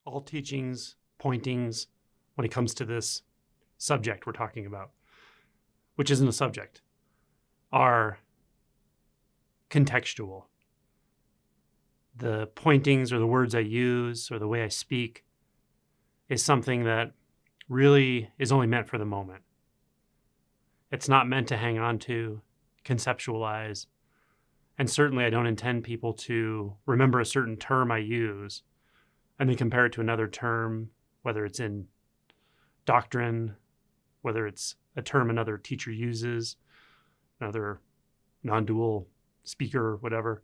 all teachings, pointings, when it comes to this subject we're talking about, which isn't a subject, are contextual. The pointings or the words I use or the way I speak is something that really is only meant for the moment. It's not meant to hang on to, conceptualize, and certainly I don't intend people to remember a certain term I use and then compare it to another term, whether it's in doctrine, whether it's a term another teacher uses, another non-dual speaker, whatever,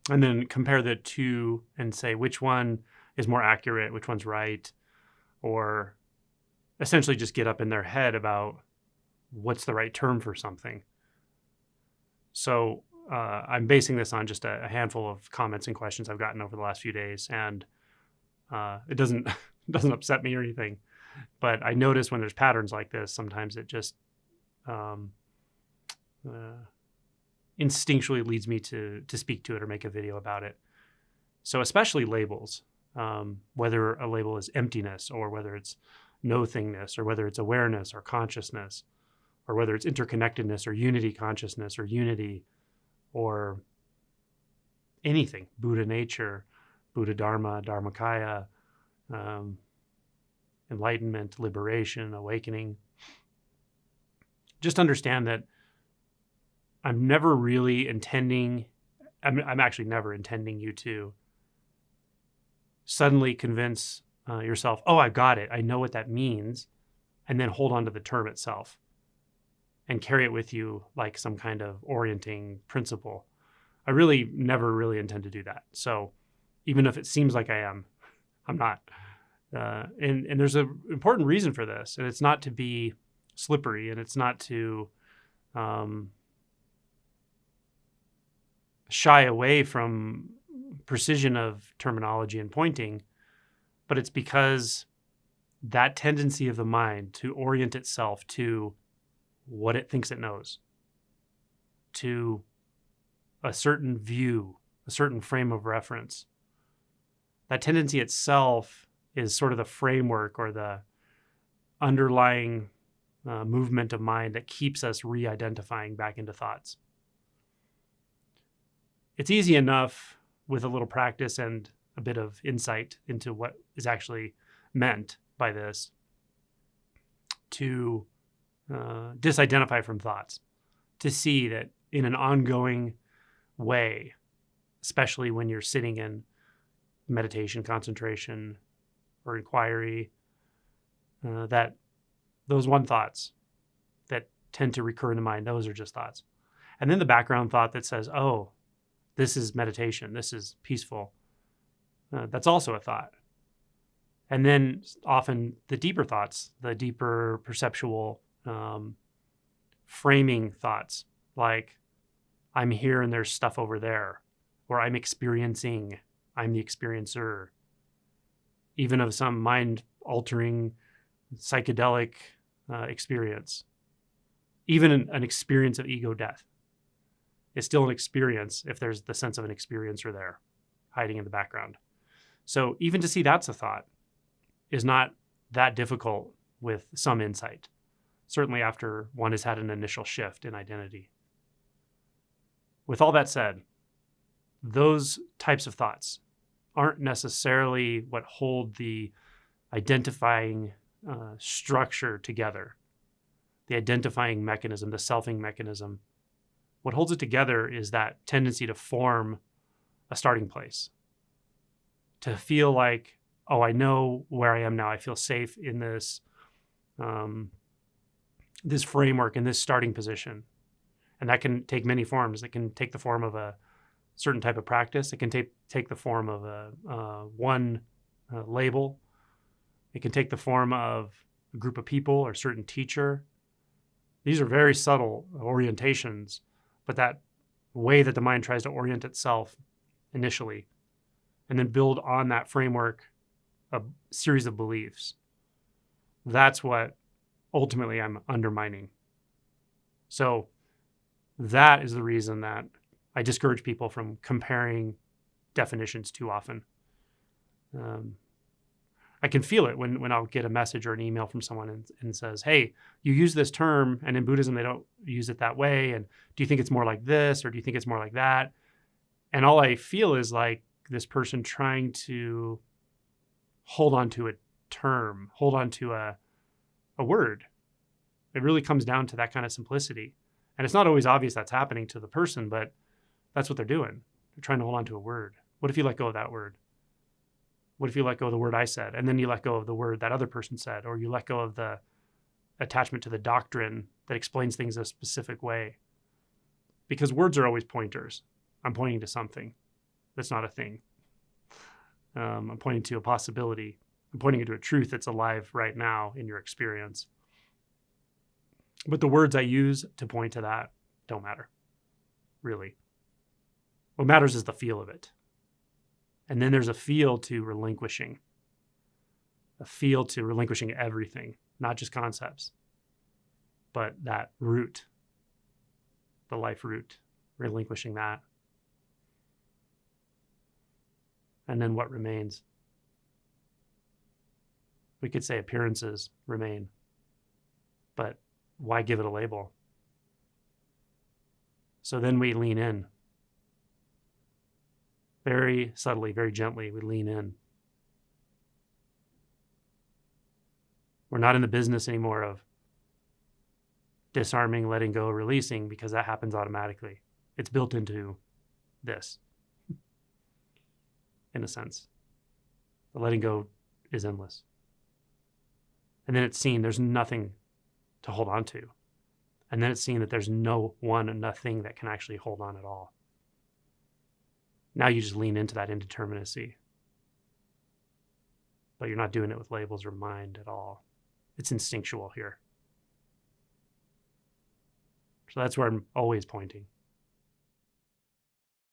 and then compare the two and say which one is more accurate, which one's right, or essentially just get up in their head about what's the right term for something. So I'm basing this on just a handful of comments and questions I've gotten over the last few days, and it doesn't upset me or anything. But I notice when there's patterns like this, sometimes it just instinctually leads me to speak to it or make a video about it. So especially labels, whether a label is emptiness or whether it's no-thingness or whether it's awareness or consciousness or whether it's interconnectedness or unity consciousness or unity or anything, Buddha nature, Buddha Dharma, Dharmakaya, enlightenment, liberation, awakening. Just understand that I'm never really intending, I'm actually never intending you to suddenly convince yourself, oh, I got it, I know what that means, and then hold on to the term itself and carry it with you like some kind of orienting principle. I really never really intend to do that. So even if it seems like I am, I'm not. And there's an important reason for this, and it's not to be slippery, and it's not to shy away from precision of terminology and pointing, but it's because that tendency of the mind to orient itself to what it thinks it knows, to a certain view, a certain frame of reference, that tendency itself is sort of the framework or the underlying movement of mind that keeps us re-identifying back into thoughts. It's easy enough with a little practice and a bit of insight into what is actually meant by this to disidentify from thoughts, to see that in an ongoing way, especially when you're sitting in meditation, concentration, or inquiry, that those one thoughts that tend to recur in the mind, those are just thoughts. And then the background thought that says, oh, this is meditation, this is peaceful, that's also a thought. And then often the deeper thoughts, the deeper perceptual framing thoughts, like I'm here and there's stuff over there, or I'm experiencing, I'm the experiencer, even of some mind-altering psychedelic experience, even an experience of ego death is still an experience if there's the sense of an experiencer there hiding in the background. So even to see that's a thought is not that difficult with some insight, certainly after one has had an initial shift in identity. With all that said, those types of thoughts aren't necessarily what hold the identifying structure together, the identifying mechanism, the selfing mechanism. What holds it together is that tendency to form a starting place, to feel like, oh, I know where I am now. I feel safe in this, this framework, in this starting position. And that can take many forms. It can take the form of a certain type of practice. It can take the form of one label. It can take the form of a group of people or a certain teacher. These are very subtle orientations, but that way that the mind tries to orient itself initially and then build on that framework a series of beliefs, that's what ultimately I'm undermining. So that is the reason that I discourage people from comparing definitions too often. I can feel it when I'll get a message or an email from someone and says, hey, you use this term, and in Buddhism, they don't use it that way. And do you think it's more like this, or do you think it's more like that? And all I feel is like this person trying to hold on to a term, hold on to a word. It really comes down to that kind of simplicity. And it's not always obvious that's happening to the person, but that's what they're doing. They're trying to hold on to a word. What if you let go of that word? What if you let go of the word I said, and then you let go of the word that other person said, or you let go of the attachment to the doctrine that explains things a specific way? Because words are always pointers. I'm pointing to something that's not a thing. I'm pointing to a possibility. I'm pointing to a truth that's alive right now in your experience. But the words I use to point to that don't matter, really. What matters is the feel of it. And then there's a feel to relinquishing, everything, not just concepts, but that root, the life root, relinquishing that. And then what remains? We could say appearances remain, but why give it a label? So then we lean in. Very subtly, very gently, we lean in. We're not in the business anymore of disarming, letting go, releasing, because that happens automatically. It's built into this, in a sense. The letting go is endless. And then it's seen there's nothing to hold on to. And then it's seen that there's no one and nothing that can actually hold on at all. Now you just lean into that indeterminacy. But you're not doing it with labels or mind at all. It's instinctual here. So that's where I'm always pointing.